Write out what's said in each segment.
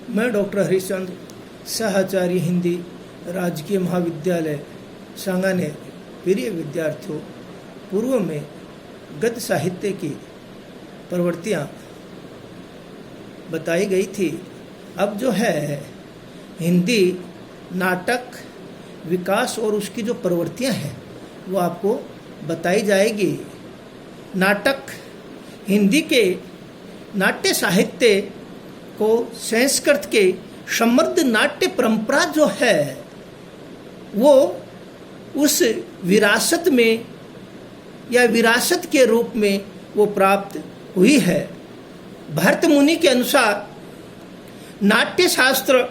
मैं डॉक्टर हरिश्चंद्र, सहआचार्य हिंदी, राजकीय महाविद्यालय सांगानेर। प्रिय विद्यार्थियों, पूर्व में गद्य साहित्य की प्रवृत्तियाँ बताई गई थी। अब जो है हिंदी नाटक विकास और उसकी जो प्रवृत्तियाँ हैं वो आपको बताई जाएगी। नाटक हिंदी के नाट्य साहित्य को संस्कृत के समृद्ध नाट्य परंपरा जो है वो उस विरासत में या विरासत के रूप में वो प्राप्त हुई है। भरत मुनि के अनुसार नाट्य शास्त्र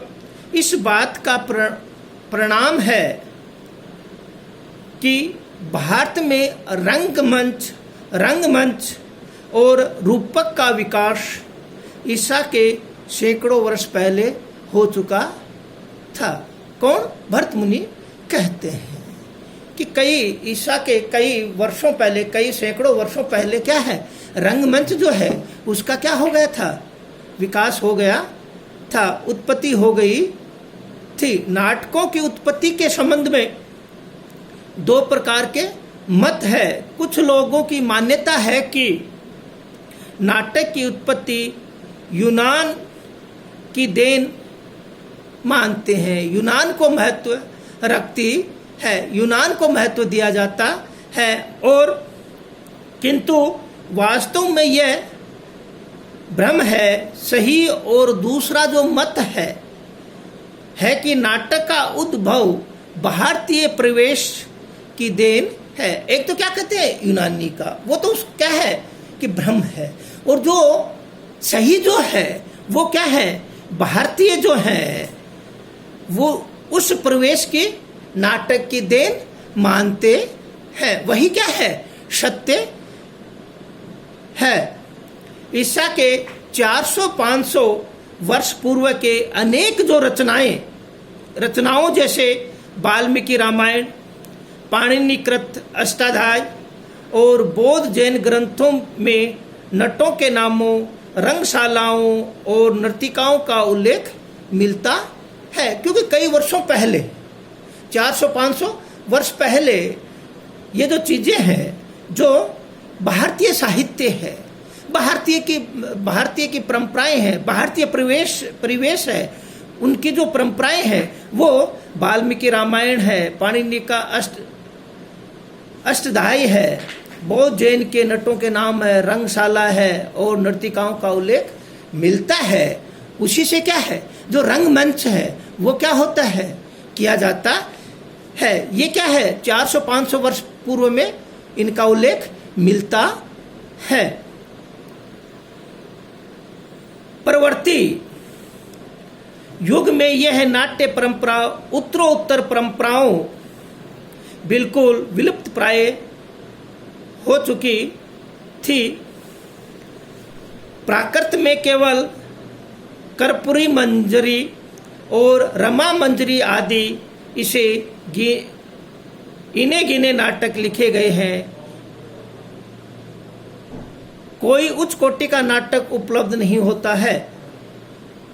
इस बात का परिणाम है कि भारत में रंगमंच और रूपक का विकास ईसा के सैकड़ों वर्ष पहले हो चुका था। कौन? भरत मुनि कहते हैं कि ईसा के कई वर्षों पहले, कई सैकड़ों वर्षों पहले क्या है, रंगमंच जो है उसका क्या हो गया था, विकास हो गया था, उत्पत्ति हो गई थी। नाटकों की उत्पत्ति के संबंध में दो प्रकार के मत है। कुछ लोगों की मान्यता है कि नाटक की उत्पत्ति यूनान की देन मानते हैं, यूनान को महत्व रखती है, यूनान को महत्व दिया जाता है। और किंतु वास्तव में यह भ्रम है। सही और दूसरा जो मत है कि नाटक का उद्भव भारतीय प्रवेश की देन है। एक तो क्या कहते हैं यूनानी का, वो तो क्या है कि भ्रम है। और जो सही जो है वो क्या है, भारतीय जो है वो उस प्रवेश की नाटक की देन मानते हैं। वही क्या है, सत्य है। ईसा के 400-500 वर्ष पूर्व के अनेक जो रचनाओं जैसे वाल्मीकि रामायण, पाणिनिकृत अष्टाध्याय और बौद्ध जैन ग्रंथों में नटों के नामों, रंगशालाओं और नर्तिकाओं का उल्लेख मिलता है। क्योंकि कई वर्षों पहले, 400-500 वर्ष पहले ये जो चीज़ें हैं, जो भारतीय साहित्य है, भारतीय की परंपराएं हैं, भारतीय परिवेश है, उनकी जो परंपराएं हैं वो वाल्मीकि रामायण है, पाणिनि का अष्टाध्यायी है, बौद्ध जैन के नटों के नाम है, रंगशाला है और नर्तिकाओं का उल्लेख मिलता है। उसी से क्या है, जो रंगमंच है वो क्या होता है, किया जाता है। ये क्या है, 400-500 वर्ष पूर्व में इनका उल्लेख मिलता है। परवर्ती युग में यह नाट्य परंपरा उत्तरोत्तर परंपराओं बिल्कुल विलुप्त प्राय हो चुकी थी। प्राकृत में केवल कर्पूरी मंजरी और रमा मंजरी आदि इन्हें गिने नाटक लिखे गए हैं। कोई उच्च कोटि का नाटक उपलब्ध नहीं होता है।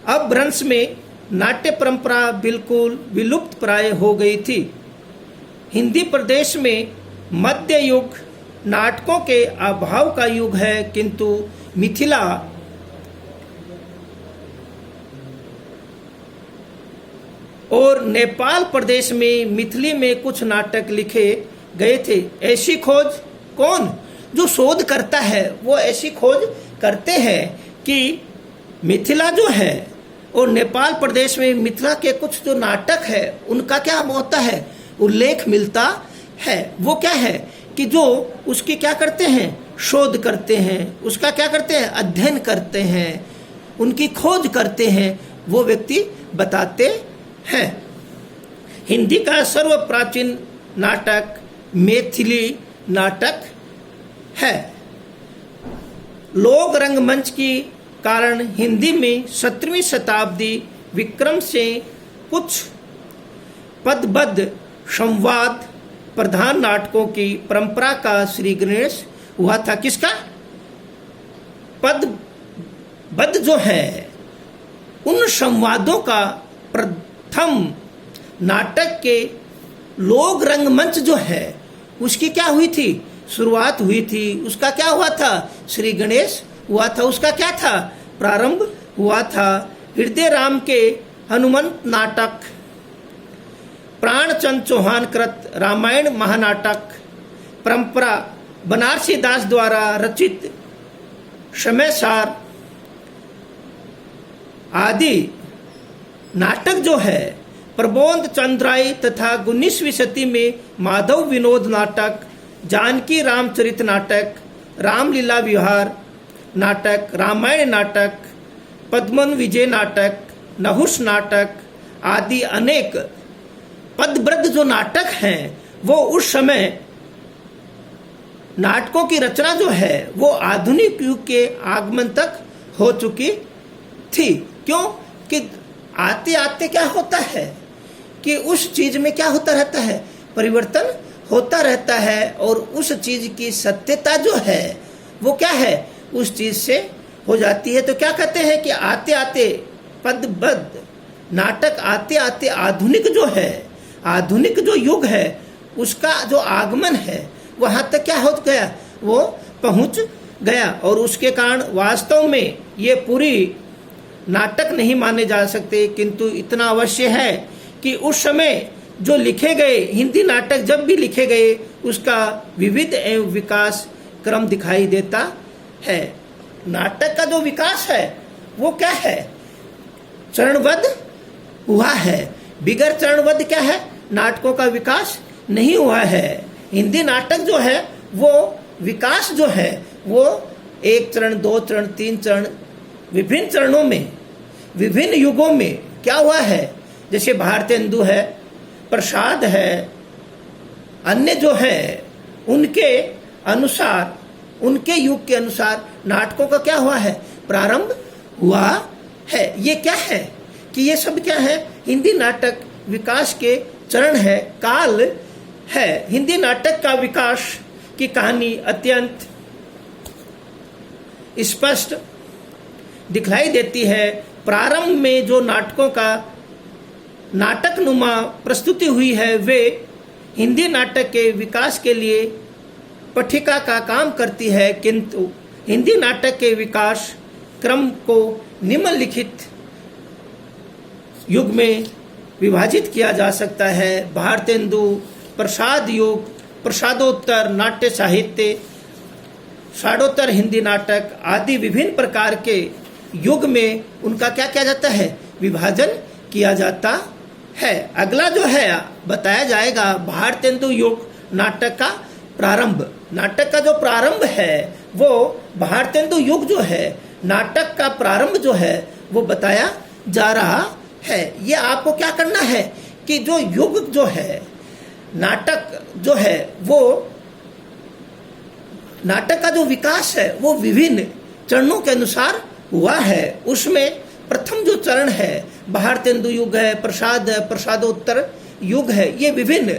अब भ्रंश में नाट्य परंपरा बिल्कुल विलुप्त प्राय हो गई थी। हिंदी प्रदेश में मध्य युग नाटकों के अभाव का युग है, किंतु मिथिला और नेपाल प्रदेश में मिथिली में कुछ नाटक लिखे गए थे। ऐसी खोज कौन, जो शोध करता है वो ऐसी खोज करते हैं कि मिथिला जो है और नेपाल प्रदेश में मिथिला के कुछ जो नाटक है उनका क्या होता है, उल्लेख मिलता है। वो क्या है कि जो उसकी क्या करते हैं, शोध करते हैं, उसका क्या करते हैं, अध्ययन करते हैं, उनकी खोज करते हैं, वो व्यक्ति बताते हैं। हिंदी का सर्व प्राचीन नाटक मैथिली नाटक है। लोक रंगमंच के कारण हिंदी में 17वीं शताब्दी विक्रम से कुछ पदबद्ध संवाद प्रधान नाटकों की परंपरा का श्री गणेश हुआ था। किसका? पदबद्ध जो है उन संवादों का प्रथम नाटक के लोक रंगमंच जो है उसकी क्या हुई थी, शुरुआत हुई थी। उसका क्या हुआ था, श्री गणेश हुआ था। उसका क्या था, प्रारंभ हुआ था। हृदय राम के हनुमंत नाटक, प्राणचंद चौहान कृत रामायण महानाटक परंपरा, बनारसी दास द्वारा रचित समय सार आदि नाटक जो है, प्रबोध चंद्राई तथा 19वीं सदी में माधव विनोद नाटक, जानकी रामचरित नाटक, रामलीला विहार नाटक, रामायण नाटक, पद्मन विजय नाटक, नहुष नाटक आदि अनेक पदबद्ध जो नाटक हैं वो उस समय नाटकों की रचना जो है वो आधुनिक युग के आगमन तक हो चुकी थी। क्यों कि आते आते क्या होता है कि उस चीज में क्या होता रहता है, परिवर्तन होता रहता है, और उस चीज की सत्यता जो है वो क्या है, उस चीज से हो जाती है। तो क्या कहते हैं कि आते आते पदबद्ध नाटक, आते आते आधुनिक जो है, आधुनिक जो युग है उसका जो आगमन है वहां तक क्या हो गया, वो पहुंच गया। और उसके कारण वास्तव में ये पूरी नाटक नहीं माने जा सकते, किंतु इतना अवश्य है कि उस समय जो लिखे गए हिंदी नाटक जब भी लिखे गए उसका विविध एवं विकास क्रम दिखाई देता है। नाटक का जो विकास है वो क्या है, चरणबद्ध हुआ है। बिगर चरणबद्ध क्या है, नाटकों का विकास नहीं हुआ है। हिंदी नाटक जो है वो विकास जो है वो 1 चरण, 2 चरण, 3 चरण, विभिन्न चरणों में, विभिन्न युगों में क्या हुआ है। जैसे भारतेंदु है, प्रसाद है, अन्य जो है उनके अनुसार, उनके युग के अनुसार नाटकों का क्या हुआ है, प्रारंभ हुआ है। ये क्या है कि ये सब क्या है, हिंदी नाटक विकास के चरण है, काल है। हिंदी नाटक का विकास की कहानी अत्यंत स्पष्ट दिखलाई देती है। प्रारंभ में जो नाटकों का नाटक नुमा प्रस्तुति हुई है वे हिंदी नाटक के विकास के लिए पट्टिका का काम करती है, किंतु हिंदी नाटक के विकास क्रम को निम्नलिखित युग में विभाजित किया जा सकता है। भारतेंदु, प्रसाद युग, प्रसादोत्तर नाट्य साहित्य, षाढ़ोत्तर हिंदी नाटक आदि विभिन्न प्रकार के युग में उनका क्या किया जाता है, विभाजन किया जाता है। अगला जो है बताया जाएगा भारतेंदु युग नाटक का प्रारंभ। नाटक का जो प्रारंभ है वो भारतेंदु युग जो है नाटक का प्रारंभ जो है वो बताया जा रहा है। ये आपको क्या करना है कि जो युग जो है नाटक जो है वो नाटक का जो विकास है वो विभिन्न चरणों के अनुसार हुआ है। उसमें प्रथम जो चरण है भारतेंदु युग है, प्रसाद है, प्रसादोत्तर युग है। ये विभिन्न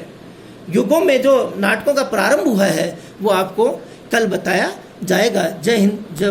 युगों में जो नाटकों का प्रारंभ हुआ है वो आपको कल बताया जाएगा। जय हिंद, जय